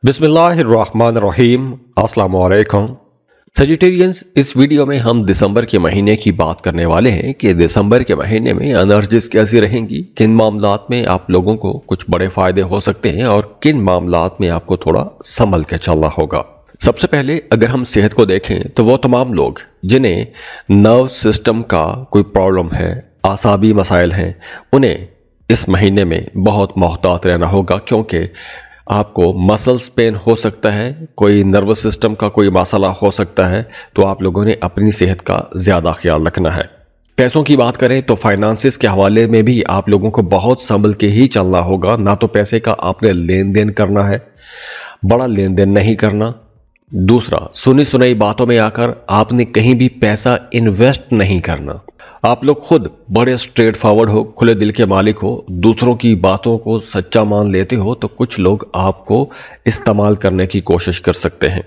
बिस्मिल्लाहिर्रहमानिर्रहीम। अस्सलाम वालेकुम सजिटेरियंस। इस वीडियो में हम दिसंबर के महीने की बात करने वाले हैं कि दिसंबर के महीने में एनर्जीज कैसी रहेंगी, किन मामलात में आप लोगों को कुछ बड़े फायदे हो सकते हैं और किन मामलात में आपको थोड़ा संभल के चलना होगा। सबसे पहले अगर हम सेहत को देखें तो वो तमाम लोग जिन्हें नर्व सिस्टम का कोई प्रॉब्लम है, आसाबी मसाइल हैं, उन्हें इस महीने में बहुत मोहतात रहना होगा, क्योंकि आपको मसल्स पेन हो सकता है, कोई नर्वस सिस्टम का कोई मसला हो सकता है, तो आप लोगों ने अपनी सेहत का ज्यादा ख्याल रखना है। पैसों की बात करें तो फाइनेंसिस के हवाले में भी आप लोगों को बहुत संभल के ही चलना होगा। ना तो पैसे का आपने लेन देन करना है, बड़ा लेन देन नहीं करना। दूसरा, सुनी सुनाई बातों में आकर आपने कहीं भी पैसा इन्वेस्ट नहीं करना। आप लोग खुद बड़े स्ट्रेट फॉरवर्ड हो, खुले दिल के मालिक हो, दूसरों की बातों को सच्चा मान लेते हो, तो कुछ लोग आपको इस्तेमाल करने की कोशिश कर सकते हैं,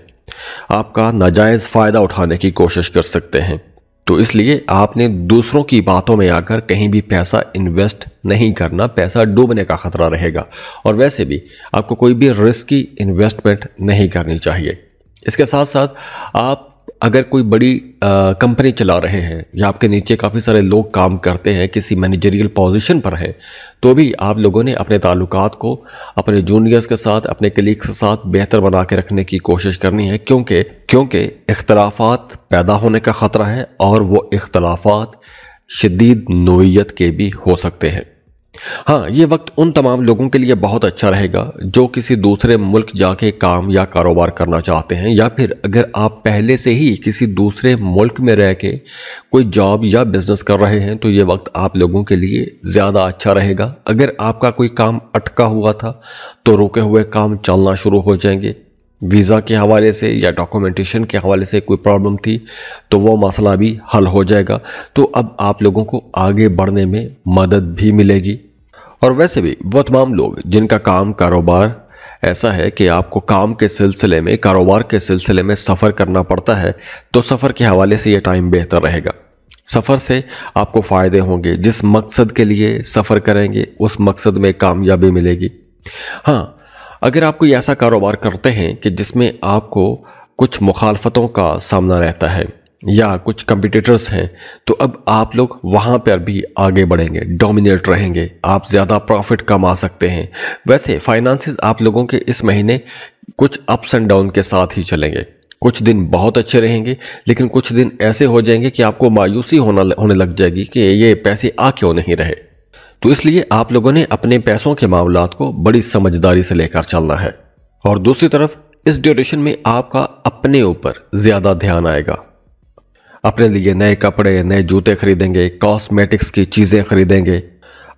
आपका नाजायज फायदा उठाने की कोशिश कर सकते हैं। तो इसलिए आपने दूसरों की बातों में आकर कहीं भी पैसा इन्वेस्ट नहीं करना, पैसा डूबने का खतरा रहेगा। और वैसे भी आपको कोई भी रिस्की इन्वेस्टमेंट नहीं करनी चाहिए। इसके साथ साथ आप अगर कोई बड़ी कंपनी चला रहे हैं या आपके नीचे काफ़ी सारे लोग काम करते हैं, किसी मैनेजरियल पोजीशन पर हैं, तो भी आप लोगों ने अपने ताल्लुकात को अपने जूनियर्स के साथ, अपने कलीग्स के साथ बेहतर बना के रखने की कोशिश करनी है, क्योंकि इख्तलाफात पैदा होने का ख़तरा है और वो इख्तलाफात शदीद नोयत के भी हो सकते हैं। हाँ, ये वक्त उन तमाम लोगों के लिए बहुत अच्छा रहेगा जो किसी दूसरे मुल्क जाके काम या कारोबार करना चाहते हैं, या फिर अगर आप पहले से ही किसी दूसरे मुल्क में रह के कोई जॉब या बिजनेस कर रहे हैं, तो ये वक्त आप लोगों के लिए ज़्यादा अच्छा रहेगा। अगर आपका कोई काम अटका हुआ था तो रुके हुए काम चलना शुरू हो जाएंगे। वीज़ा के हवाले से या डॉक्यूमेंटेशन के हवाले से कोई प्रॉब्लम थी तो वो मसला भी हल हो जाएगा। तो अब आप लोगों को आगे बढ़ने में मदद भी मिलेगी। और वैसे भी वो तमाम लोग जिनका काम कारोबार ऐसा है कि आपको काम के सिलसिले में, कारोबार के सिलसिले में सफ़र करना पड़ता है, तो सफ़र के हवाले से ये टाइम बेहतर रहेगा। सफ़र से आपको फ़ायदे होंगे, जिस मकसद के लिए सफ़र करेंगे उस मकसद में कामयाबी मिलेगी। हाँ, अगर आप कोई ऐसा कारोबार करते हैं कि जिसमें आपको कुछ मुखालफतों का सामना रहता है या कुछ कंपटीटर्स हैं, तो अब आप लोग वहां पर भी आगे बढ़ेंगे, डोमिनेट रहेंगे, आप ज्यादा प्रॉफिट कमा सकते हैं। वैसे फाइनेंसेस आप लोगों के इस महीने कुछ अप्स एंड डाउन के साथ ही चलेंगे। कुछ दिन बहुत अच्छे रहेंगे, लेकिन कुछ दिन ऐसे हो जाएंगे कि आपको मायूसी होने लग जाएगी कि ये पैसे आ क्यों नहीं रहे। तो इसलिए आप लोगों ने अपने पैसों के मामलात को बड़ी समझदारी से लेकर चलना है। और दूसरी तरफ इस ड्यूरेशन में आपका अपने ऊपर ज्यादा ध्यान आएगा। अपने लिए नए कपड़े, नए जूते खरीदेंगे, कॉस्मेटिक्स की चीजें खरीदेंगे।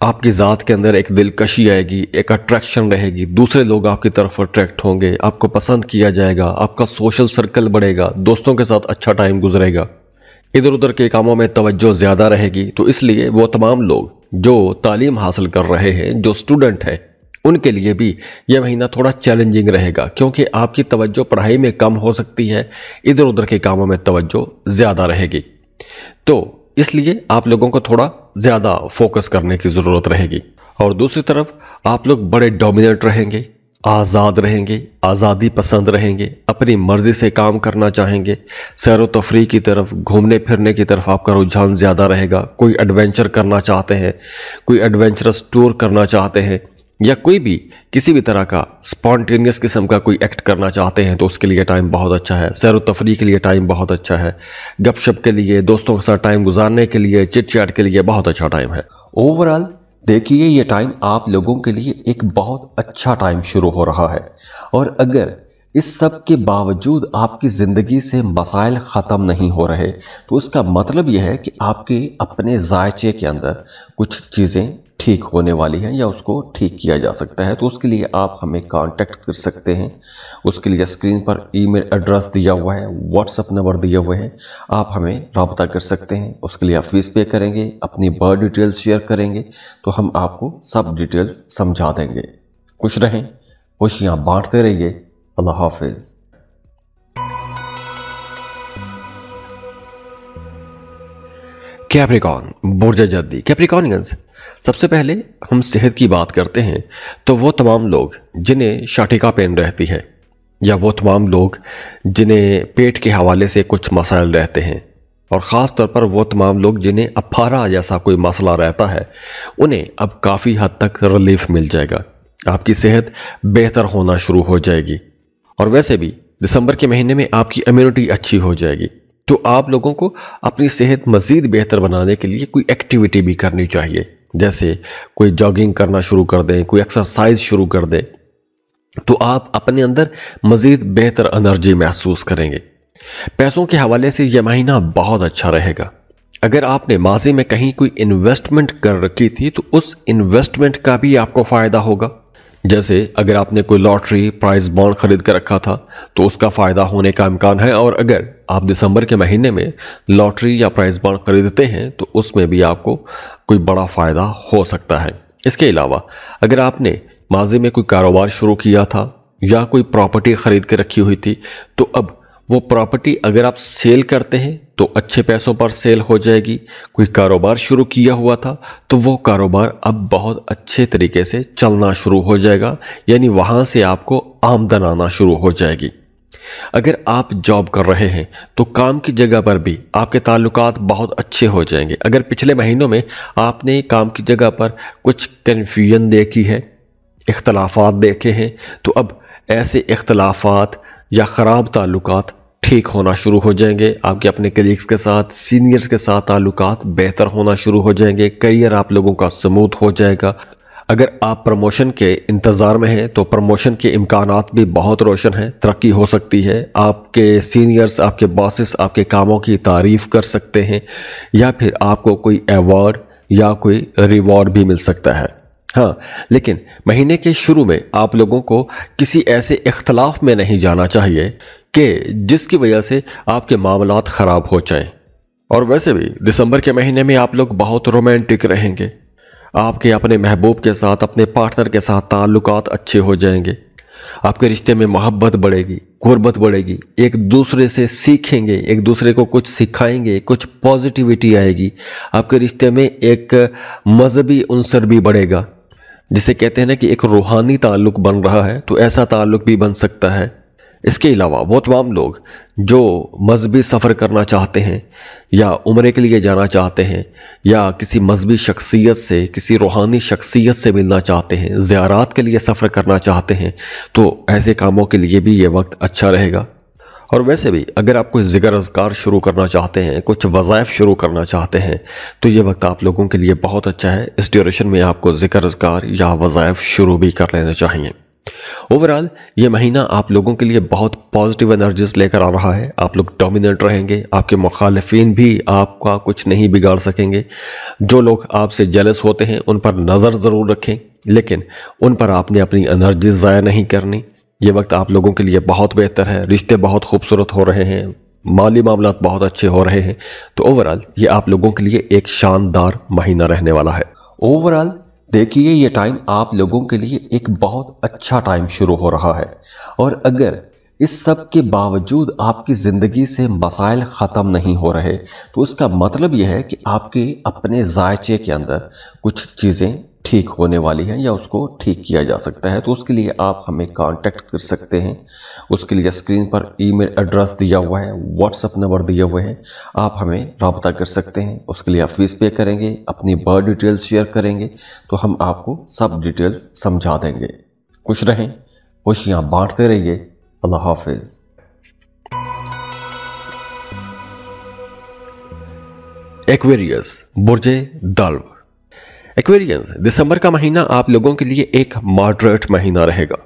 आपकी जात के अंदर एक दिलकशी आएगी, एक अट्रैक्शन रहेगी, दूसरे लोग आपकी तरफ अट्रैक्ट होंगे, आपको पसंद किया जाएगा, आपका सोशल सर्कल बढ़ेगा, दोस्तों के साथ अच्छा टाइम गुजरेगा, इधर उधर के कामों में तवज्जो ज्यादा रहेगी। तो इसलिए वो तमाम लोग जो तालीम हासिल कर रहे हैं, जो स्टूडेंट हैं, उनके लिए भी यह महीना थोड़ा चैलेंजिंग रहेगा, क्योंकि आपकी तवज्जो पढ़ाई में कम हो सकती है, इधर उधर के कामों में तवज्जो ज्यादा रहेगी। तो इसलिए आप लोगों को थोड़ा ज्यादा फोकस करने की जरूरत रहेगी। और दूसरी तरफ आप लोग बड़े डोमिनेट रहेंगे, आज़ाद रहेंगे, आज़ादी पसंद रहेंगे, अपनी मर्जी से काम करना चाहेंगे, सैर व तफरीह की तरफ, घूमने फिरने की तरफ आपका रुझान ज़्यादा रहेगा। कोई एडवेंचर करना चाहते हैं, कोई एडवेंचरस टूर करना चाहते हैं, या कोई भी किसी भी तरह का स्पॉन्टेनियस किस्म का कोई एक्ट करना चाहते हैं, तो उसके लिए टाइम बहुत अच्छा है। सैर व तफरीह के लिए टाइम बहुत अच्छा है, गपशप के लिए, दोस्तों के साथ टाइम गुजारने के लिए, चिट चैट के लिए बहुत अच्छा टाइम है। ओवरऑल देखिए, ये टाइम आप लोगों के लिए एक बहुत अच्छा टाइम शुरू हो रहा है। और अगर इस सब के बावजूद आपकी जिंदगी से मसाइल खत्म नहीं हो रहे, तो इसका मतलब यह है कि आपके अपने जायचे के अंदर कुछ चीजें ठीक होने वाली हैं या उसको ठीक किया जा सकता है। तो उसके लिए आप हमें कांटेक्ट कर सकते हैं। उसके लिए स्क्रीन पर ईमेल एड्रेस दिया हुआ है, व्हाट्सएप नंबर दिया हुआ है, आप हमें रब्ता कर सकते हैं। उसके लिए आप फीस पे करेंगे, अपनी बर्थ डिटेल्स शेयर करेंगे, तो हम आपको सब डिटेल्स समझा देंगे। खुश रहें, खुशियां बांटते रहिए। अल्लाह हाफिज। कैप्रिकॉन, बुर्ज जद्दी, कैप्रिकॉनियंस। सबसे पहले हम सेहत की बात करते हैं तो वो तमाम लोग जिन्हें शाटिका पेन रहती है, या वो तमाम लोग जिन्हें पेट के हवाले से कुछ मसाइल रहते हैं, और ख़ास तौर पर वो तमाम लोग जिन्हें अफारा जैसा कोई मसला रहता है, उन्हें अब काफ़ी हद तक रिलीफ मिल जाएगा। आपकी सेहत बेहतर होना शुरू हो जाएगी। और वैसे भी दिसंबर के महीने में आपकी इम्यूनिटी अच्छी हो जाएगी। तो आप लोगों को अपनी सेहत मज़ीद बेहतर बनाने के लिए कोई एक्टिविटी भी करनी चाहिए, जैसे कोई जॉगिंग करना शुरू कर दें, कोई एक्सरसाइज शुरू कर दें, तो आप अपने अंदर मज़ीद बेहतर एनर्जी महसूस करेंगे। पैसों के हवाले से यह महीना बहुत अच्छा रहेगा। अगर आपने माजी में कहीं कोई इन्वेस्टमेंट कर रखी थी तो उस इन्वेस्टमेंट का भी आपको फ़ायदा होगा। जैसे अगर आपने कोई लॉटरी प्राइज बॉन्ड खरीद कर रखा था तो उसका फ़ायदा होने का इम्कान है, और अगर आप दिसंबर के महीने में लॉटरी या प्राइज बॉन्ड खरीदते हैं तो उसमें भी आपको कोई बड़ा फ़ायदा हो सकता है। इसके अलावा अगर आपने माजी में कोई कारोबार शुरू किया था या कोई प्रॉपर्टी खरीद के रखी हुई थी, तो अब वो प्रॉपर्टी अगर आप सेल करते हैं तो अच्छे पैसों पर सेल हो जाएगी। कोई कारोबार शुरू किया हुआ था तो वो कारोबार अब बहुत अच्छे तरीके से चलना शुरू हो जाएगा, यानी वहां से आपको आमदन आना शुरू हो जाएगी। अगर आप जॉब कर रहे हैं तो काम की जगह पर भी आपके ताल्लुकात बहुत अच्छे हो जाएंगे। अगर पिछले महीनों में आपने काम की जगह पर कुछ कन्फ्यूजन देखी है, इख्तलाफात देखे हैं, तो अब ऐसे इख्तलाफात या ख़राब ताल्लुकात ठीक होना शुरू हो जाएंगे। आपके अपने कलीग्स के साथ, सीनियर्स के साथ ताल्लुकात बेहतर होना शुरू हो जाएंगे। करियर आप लोगों का स्मूथ हो जाएगा। अगर आप प्रमोशन के इंतज़ार में हैं तो प्रमोशन के इम्कानात भी बहुत रोशन हैं, तरक्की हो सकती है। आपके सीनियर्स, आपके बॉसेस आपके कामों की तारीफ़ कर सकते हैं, या फिर आपको कोई अवार्ड या कोई रिवॉर्ड भी मिल सकता है। हाँ, लेकिन महीने के शुरू में आप लोगों को किसी ऐसे इख्तलाफ में नहीं जाना चाहिए कि जिसकी वजह से आपके मामलात ख़राब हो जाएं। और वैसे भी दिसंबर के महीने में आप लोग बहुत रोमांटिक रहेंगे। आपके अपने महबूब के साथ, अपने पार्टनर के साथ ताल्लुकात अच्छे हो जाएंगे। आपके रिश्ते में मोहब्बत बढ़ेगी, गुर्बत बढ़ेगी, एक दूसरे से सीखेंगे, एक दूसरे को कुछ सिखाएंगे, कुछ पॉजिटिविटी आएगी। आपके रिश्ते में एक मजहबी उनसर भी बढ़ेगा, जिसे कहते हैं ना कि एक रूहानी ताल्लुक बन रहा है, तो ऐसा ताल्लुक भी बन सकता है। इसके अलावा वो तमाम लोग जो मजहबी सफ़र करना चाहते हैं या उम्रे के लिए जाना चाहते हैं या किसी मजहबी शख्सियत से, किसी रूहानी शख्सियत से मिलना चाहते हैं, ज़ियारात के लिए सफ़र करना चाहते हैं, तो ऐसे कामों के लिए भी ये वक्त अच्छा रहेगा। और वैसे भी अगर आप कोई ज़िक्र अज़कार शुरू करना चाहते हैं, कुछ वज़ाइफ शुरू करना चाहते हैं, तो ये वक्त आप लोगों के लिए बहुत अच्छा है। इस ड्यूरेशन में आपको ज़िक्र अज़कार या वज़ाइफ शुरू भी कर लेने चाहिए। ओवरऑल ये महीना आप लोगों के लिए बहुत पॉजिटिव एनर्जीज लेकर आ रहा है। आप लोग डोमिनेट रहेंगे, आपके मुखालिफिन भी आपका कुछ नहीं बिगाड़ सकेंगे। जो लोग आपसे जेलस होते हैं उन पर नज़र ज़रूर रखें, लेकिन उन पर आपने अपनी एनर्जी ज़ाया नहीं करनी। ये वक्त आप लोगों के लिए बहुत बेहतर है। रिश्ते बहुत खूबसूरत हो रहे हैं, माली मामलात बहुत अच्छे हो रहे हैं। तो ओवरऑल ये आप लोगों के लिए एक शानदार महीना रहने वाला है। ओवरऑल देखिए, ये टाइम आप लोगों के लिए एक बहुत अच्छा टाइम शुरू हो रहा है। और अगर इस सब के बावजूद आपकी ज़िंदगी से मसाइल ख़त्म नहीं हो रहे, तो उसका मतलब यह है कि आपके अपने जायचे के अंदर कुछ चीज़ें ठीक होने वाली हैं या उसको ठीक किया जा सकता है। तो उसके लिए आप हमें कांटेक्ट कर सकते हैं। उसके लिए स्क्रीन पर ईमेल एड्रेस दिया हुआ है, व्हाट्सएप नंबर दिए हुए हैं, आप हमें रब्ता कर सकते हैं। उसके लिए आप फीस पे करेंगे, अपनी बर्थ डिटेल्स शेयर करेंगे, तो हम आपको सब डिटेल्स समझा देंगे। खुश रहें, खुशियाँ बांटते रहिए। अल्लाह हाफिज। एक्वेरियस, बुर्जे दल्व। एक्वेरियंस, दिसंबर का महीना आप लोगों के लिए एक मॉडरेट महीना रहेगा।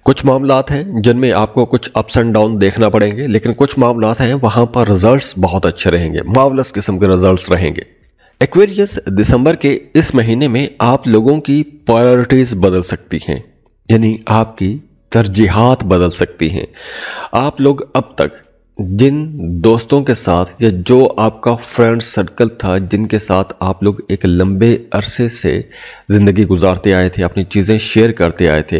कुछ मामलात हैं जिनमें आपको कुछ अप्स एंड डाउन देखना पड़ेंगे, लेकिन कुछ मामलात हैं वहां पर रिजल्ट्स बहुत अच्छे रहेंगे, मार्वलस किस्म के रिजल्ट्स रहेंगे। एक्वेरियस, दिसंबर के इस महीने में आप लोगों की प्रायोरिटीज बदल सकती हैं, यानी आपकी तरजीहात बदल सकती हैं। आप लोग अब तक जिन दोस्तों के साथ या जो आपका फ्रेंड सर्कल था, जिनके साथ आप लोग एक लंबे अरसे से ज़िंदगी गुजारते आए थे, अपनी चीज़ें शेयर करते आए थे,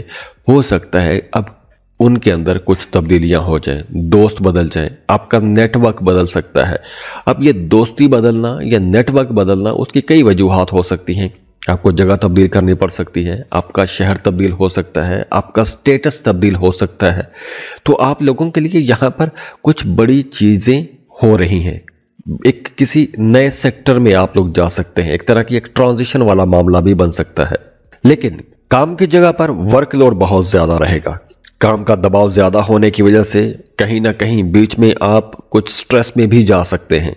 हो सकता है अब उनके अंदर कुछ तब्दीलियां हो जाएं, दोस्त बदल जाएं, आपका नेटवर्क बदल सकता है। अब ये दोस्ती बदलना या नेटवर्क बदलना, उसकी कई वजूहात हो सकती हैं। आपको जगह तब्दील करनी पड़ सकती है, आपका शहर तब्दील हो सकता है, आपका स्टेटस तब्दील हो सकता है। तो आप लोगों के लिए यहाँ पर कुछ बड़ी चीज़ें हो रही हैं। एक किसी नए सेक्टर में आप लोग जा सकते हैं, एक तरह की एक ट्रांजिशन वाला मामला भी बन सकता है। लेकिन काम की जगह पर वर्कलोड बहुत ज़्यादा रहेगा। काम का दबाव ज़्यादा होने की वजह से कहीं ना कहीं बीच में आप कुछ स्ट्रेस में भी जा सकते हैं।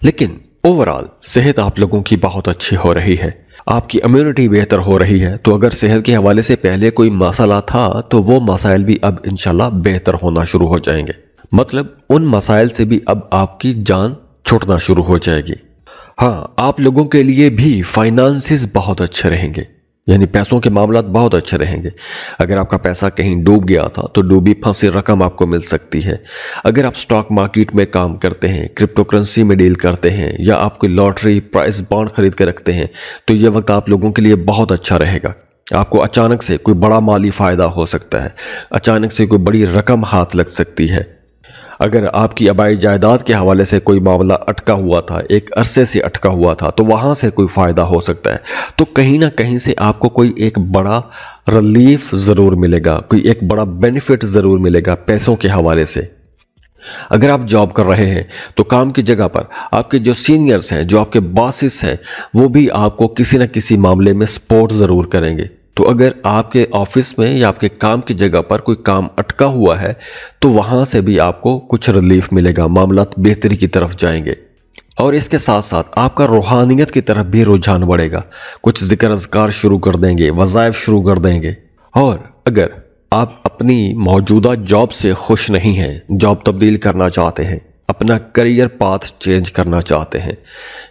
लेकिन ओवरऑल सेहत आप लोगों की बहुत अच्छी हो रही है, आपकी इम्यूनिटी बेहतर हो रही है। तो अगर सेहत के हवाले से पहले कोई मसला था तो वो मसाइल भी अब इंशाल्लाह बेहतर होना शुरू हो जाएंगे। मतलब उन मसाइल से भी अब आपकी जान छूटना शुरू हो जाएगी। हाँ, आप लोगों के लिए भी फाइनेंसेस बहुत अच्छे रहेंगे, यानी पैसों के मामलात बहुत अच्छे रहेंगे। अगर आपका पैसा कहीं डूब गया था तो डूबी फंसी रकम आपको मिल सकती है। अगर आप स्टॉक मार्केट में काम करते हैं, क्रिप्टो करेंसी में डील करते हैं, या आप कोई लॉटरी प्राइस बॉन्ड खरीद के रखते हैं, तो ये वक्त आप लोगों के लिए बहुत अच्छा रहेगा। आपको अचानक से कोई बड़ा माली फायदा हो सकता है, अचानक से कोई बड़ी रकम हाथ लग सकती है। अगर आपकी आबाई जायदाद के हवाले से कोई मामला अटका हुआ था, एक अरसे से अटका हुआ था, तो वहां से कोई फायदा हो सकता है। तो कहीं ना कहीं से आपको कोई एक बड़ा रिलीफ जरूर मिलेगा, कोई एक बड़ा बेनिफिट जरूर मिलेगा पैसों के हवाले से। अगर आप जॉब कर रहे हैं तो काम की जगह पर आपके जो सीनियर्स हैं, जो आपके बॉसेस हैं, वो भी आपको किसी न किसी मामले में सपोर्ट जरूर करेंगे। तो अगर आपके ऑफिस में या आपके काम की जगह पर कोई काम अटका हुआ है तो वहां से भी आपको कुछ रिलीफ मिलेगा, मामलात बेहतरी की तरफ जाएंगे। और इसके साथ साथ आपका रूहानियत की तरफ भी रुझान बढ़ेगा, कुछ जिक्र अज़कार शुरू कर देंगे, वज़ाइफ शुरू कर देंगे। और अगर आप अपनी मौजूदा जॉब से खुश नहीं हैं, जॉब तब्दील करना चाहते हैं, अपना करियर पाथ चेंज करना चाहते हैं,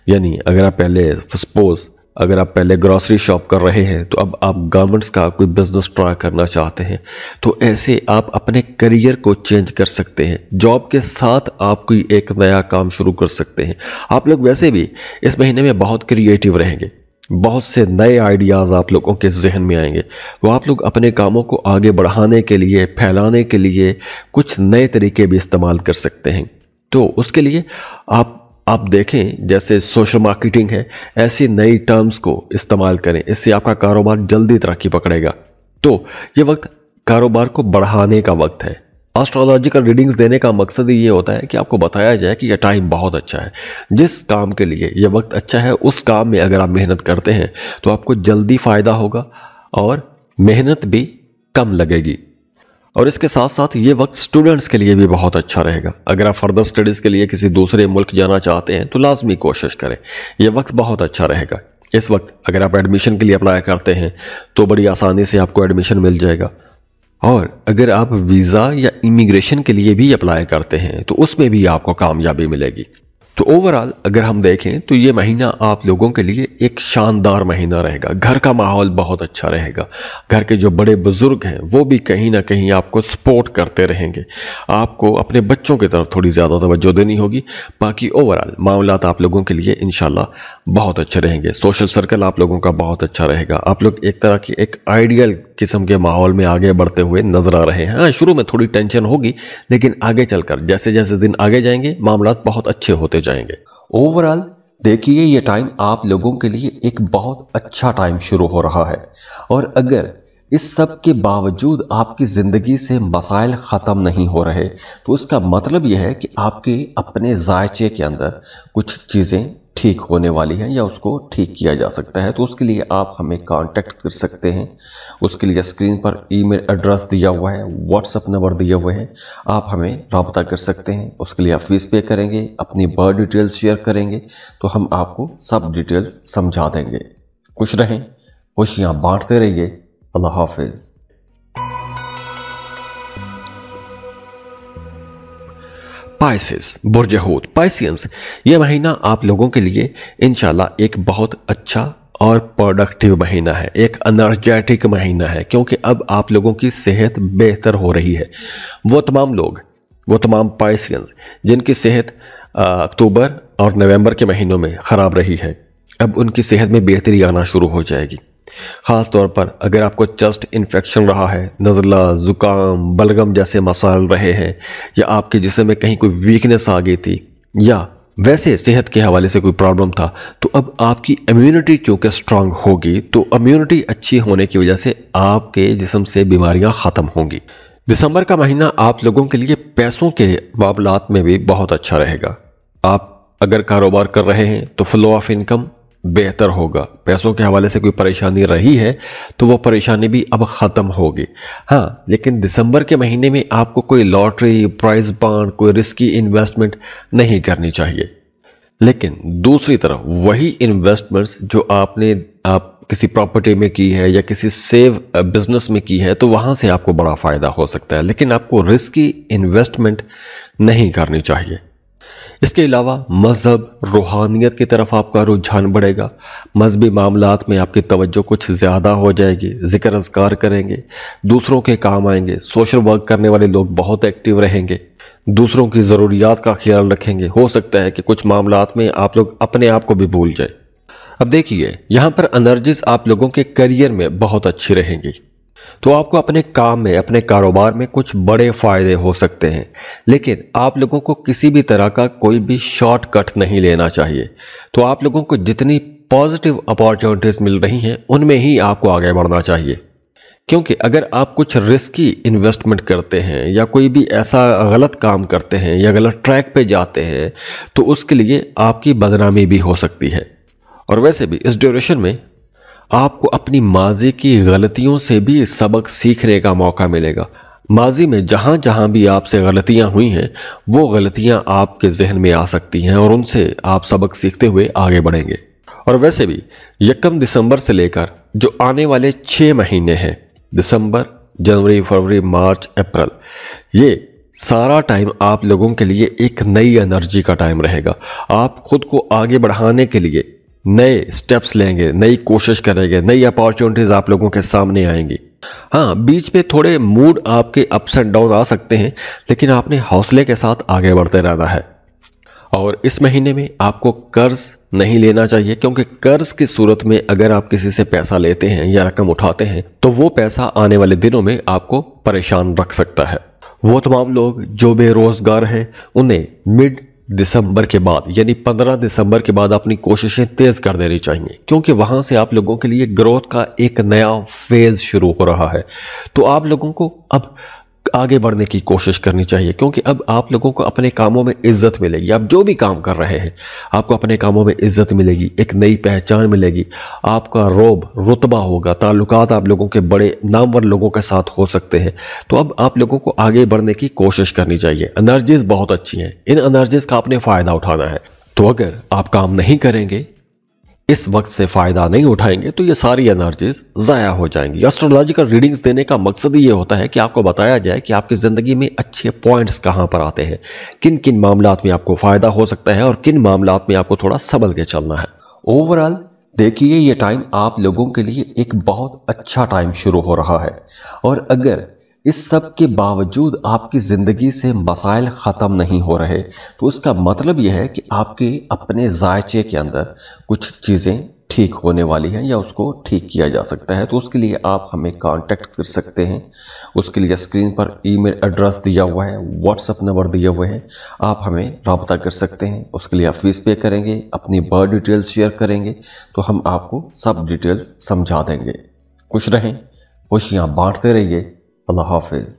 यानी अगर आप पहले ग्रोसरी शॉप कर रहे हैं तो अब आप गारमेंट्स का कोई बिजनेस ट्राई करना चाहते हैं, तो ऐसे आप अपने करियर को चेंज कर सकते हैं। जॉब के साथ आप कोई एक नया काम शुरू कर सकते हैं। आप लोग वैसे भी इस महीने में बहुत क्रिएटिव रहेंगे, बहुत से नए आइडियाज़ आप लोगों के जहन में आएंगे। वो आप लोग अपने कामों को आगे बढ़ाने के लिए, फैलाने के लिए कुछ नए तरीके भी इस्तेमाल कर सकते हैं। तो उसके लिए आप देखें, जैसे सोशल मार्केटिंग है, ऐसी नई टर्म्स को इस्तेमाल करें, इससे आपका कारोबार जल्दी तरक्की पकड़ेगा। तो ये वक्त कारोबार को बढ़ाने का वक्त है। एस्ट्रोलॉजिकल रीडिंग्स देने का मकसद ही ये होता है कि आपको बताया जाए कि यह टाइम बहुत अच्छा है, जिस काम के लिए यह वक्त अच्छा है उस काम में अगर आप मेहनत करते हैं तो आपको जल्दी फायदा होगा और मेहनत भी कम लगेगी। और इसके साथ साथ ये वक्त स्टूडेंट्स के लिए भी बहुत अच्छा रहेगा। अगर आप फर्दर स्टडीज़ के लिए किसी दूसरे मुल्क जाना चाहते हैं तो लाजमी कोशिश करें, यह वक्त बहुत अच्छा रहेगा। इस वक्त अगर आप एडमिशन के लिए अप्लाई करते हैं तो बड़ी आसानी से आपको एडमिशन मिल जाएगा। और अगर आप वीज़ा या इमिग्रेशन के लिए भी अप्लाई करते हैं तो उसमें भी आपको कामयाबी मिलेगी। तो ओवरऑल अगर हम देखें तो ये महीना आप लोगों के लिए एक शानदार महीना रहेगा। घर का माहौल बहुत अच्छा रहेगा, घर के जो बड़े बुजुर्ग हैं वो भी कहीं ना कहीं आपको सपोर्ट करते रहेंगे। आपको अपने बच्चों की तरफ थोड़ी ज़्यादा तवज्जो देनी होगी। बाकी ओवरऑल मामलात आप लोगों के लिए इंशाल्लाह बहुत अच्छे रहेंगे। सोशल सर्कल आप लोगों का बहुत अच्छा रहेगा। आप लोग एक तरह की एक आइडियल किस्म के माहौल में आगे बढ़ते हुए नजर आ रहे हैं। हाँ, शुरू में थोड़ी टेंशन होगी, लेकिन आगे चलकर जैसे जैसे दिन आगे जाएंगे मामलात बहुत अच्छे होते जाएंगे। ओवरऑल देखिए, ये टाइम आप लोगों के लिए एक बहुत अच्छा टाइम शुरू हो रहा है। और अगर इस सब के बावजूद आपकी जिंदगी से मसाइल खत्म नहीं हो रहे तो उसका मतलब यह है कि आपके अपने जायचे के अंदर कुछ चीजें ठीक होने वाली हैं या उसको ठीक किया जा सकता है। तो उसके लिए आप हमें कांटेक्ट कर सकते हैं। उसके लिए स्क्रीन पर ईमेल एड्रेस दिया हुआ है, व्हाट्सएप नंबर दिया हुआ है, आप हमें रब्ता कर सकते हैं। उसके लिए आप फीस पे करेंगे, अपनी बर्थ डिटेल्स शेयर करेंगे तो हम आपको सब डिटेल्स समझा देंगे। खुश रहें, खुशियां बांटते रहिए। अल्लाह हाफिज। पाइसेस, बुर्ज हूत, पाइसियंस, यह महीना आप लोगों के लिए इंशाल्लाह एक बहुत अच्छा और प्रोडक्टिव महीना है, एक एनर्जेटिक महीना है, क्योंकि अब आप लोगों की सेहत बेहतर हो रही है। वो तमाम पाइसियंस जिनकी सेहत अक्टूबर और नवंबर के महीनों में खराब रही है, अब उनकी सेहत में बेहतरी आना शुरू हो जाएगी। खास तौर पर अगर आपको चेस्ट इन्फेक्शन रहा है, नज़ला, जुकाम, बलगम जैसे मसाइल रहे हैं, या आपके जिस्म में कहीं कोई वीकनेस आ गई थी, या वैसे सेहत के हवाले से कोई प्रॉब्लम था तो अब आपकी इम्यूनिटी चूंकि स्ट्रांग होगी तो इम्यूनिटी अच्छी होने की वजह से आपके जिस्म से बीमारियां खत्म होंगी। दिसंबर का महीना आप लोगों के लिए पैसों के मामलात में भी बहुत अच्छा रहेगा। आप अगर कारोबार कर रहे हैं तो फ्लो ऑफ इनकम बेहतर होगा। पैसों के हवाले से कोई परेशानी रही है तो वो परेशानी भी अब खत्म होगी। हाँ, लेकिन दिसंबर के महीने में आपको कोई लॉटरी, प्राइज बॉन्ड, कोई रिस्की इन्वेस्टमेंट नहीं करनी चाहिए। लेकिन दूसरी तरफ वही इन्वेस्टमेंट्स जो आप किसी प्रॉपर्टी में की है या किसी सेव बिजनेस में की है तो वहां से आपको बड़ा फायदा हो सकता है, लेकिन आपको रिस्की इन्वेस्टमेंट नहीं करनी चाहिए। इसके अलावा मजहब, रूहानियत की तरफ आपका रुझान बढ़ेगा। मजहबी मामलात में आपकी तवज्जो कुछ ज्यादा हो जाएगी। जिक्र अज़कार करेंगे, दूसरों के काम आएंगे। सोशल वर्क करने वाले लोग बहुत एक्टिव रहेंगे, दूसरों की जरूरियात का ख्याल रखेंगे। हो सकता है कि कुछ मामलात में आप लोग अपने आप को भी भूल जाए। अब देखिए, यहां पर एनर्जीज आप लोगों के करियर में बहुत अच्छी रहेंगी, तो आपको अपने काम में, अपने कारोबार में कुछ बड़े फायदे हो सकते हैं। लेकिन आप लोगों को किसी भी तरह का कोई भी शॉर्टकट नहीं लेना चाहिए। तो आप लोगों को जितनी पॉजिटिव अपॉर्चुनिटीज मिल रही हैं उनमें ही आपको आगे बढ़ना चाहिए, क्योंकि अगर आप कुछ रिस्की इन्वेस्टमेंट करते हैं या कोई भी ऐसा गलत काम करते हैं या गलत ट्रैक पे जाते हैं तो उसके लिए आपकी बदनामी भी हो सकती है। और वैसे भी इस ड्यूरेशन में आपको अपनी माजी की गलतियों से भी सबक सीखने का मौका मिलेगा। माजी में जहां जहां भी आपसे गलतियां हुई हैं वो गलतियां आपके जहन में आ सकती हैं और उनसे आप सबक सीखते हुए आगे बढ़ेंगे। और वैसे भी 1 दिसंबर से लेकर जो आने वाले 6 महीने हैं, दिसंबर, जनवरी, फरवरी, मार्च, अप्रैल, ये सारा टाइम आप लोगों के लिए एक नई एनर्जी का टाइम रहेगा। आप खुद को आगे बढ़ाने के लिए नए स्टेप्स लेंगे, नई कोशिश करेंगे, नई अपॉर्चुनिटीज आप लोगों के सामने आएंगी। हाँ, बीच में थोड़े मूड आपके अप्स एंड डाउन आ सकते हैं, लेकिन आपने हौसले के साथ आगे बढ़ते रहना है। और इस महीने में आपको कर्ज नहीं लेना चाहिए, क्योंकि कर्ज की सूरत में अगर आप किसी से पैसा लेते हैं या रकम उठाते हैं तो वो पैसा आने वाले दिनों में आपको परेशान रख सकता है। वो तमाम लोग जो बेरोजगार हैं उन्हें मिड दिसंबर के बाद यानी 15 दिसंबर के बाद अपनी कोशिशें तेज कर देनी चाहिए, क्योंकि वहां से आप लोगों के लिए ग्रोथ का एक नया फेज शुरू हो रहा है। तो आप लोगों को अब आगे बढ़ने की कोशिश करनी चाहिए, क्योंकि अब आप लोगों को अपने कामों में इज्जत मिलेगी। आप जो भी काम कर रहे हैं आपको अपने कामों में इज्जत मिलेगी, एक नई पहचान मिलेगी, आपका रोब रुतबा होगा, ताल्लुकात आप लोगों के बड़े नामवर लोगों के साथ हो सकते हैं। तो अब आप लोगों को आगे बढ़ने की कोशिश करनी चाहिए। एनर्जीज बहुत अच्छी हैं, इन एनर्जीज का आपने फायदा उठाना है। तो अगर आप काम नहीं करेंगे, इस वक्त से फायदा नहीं उठाएंगे तो ये सारी एनर्जीज जाया हो जाएंगी। एस्ट्रोलॉजिकल रीडिंग्स देने का मकसद ये होता है कि आपको बताया जाए कि आपकी जिंदगी में अच्छे पॉइंट्स कहां पर आते हैं, किन किन मामलात में आपको फायदा हो सकता है और किन मामलात में आपको थोड़ा संभल के चलना है। ओवरऑल देखिए, ये टाइम आप लोगों के लिए एक बहुत अच्छा टाइम शुरू हो रहा है। और अगर इस सब के बावजूद आपकी जिंदगी से मसाइल खत्म नहीं हो रहे तो उसका मतलब यह है कि आपके अपने जायचे के अंदर कुछ चीजें ठीक होने वाली हैं या उसको ठीक किया जा सकता है। तो उसके लिए आप हमें कांटेक्ट कर सकते हैं। उसके लिए स्क्रीन पर ईमेल एड्रेस दिया हुआ है, व्हाट्सएप नंबर दिए हुए हैं, आप हमें राब्ता कर सकते हैं। उसके लिए आप फीस पे करेंगे, अपनी बर्थ डिटेल्स शेयर करेंगे तो हम आपको सब डिटेल्स समझा देंगे। खुश रहें, खुशियां बांटते रहिए। अल्लाह हाफिज।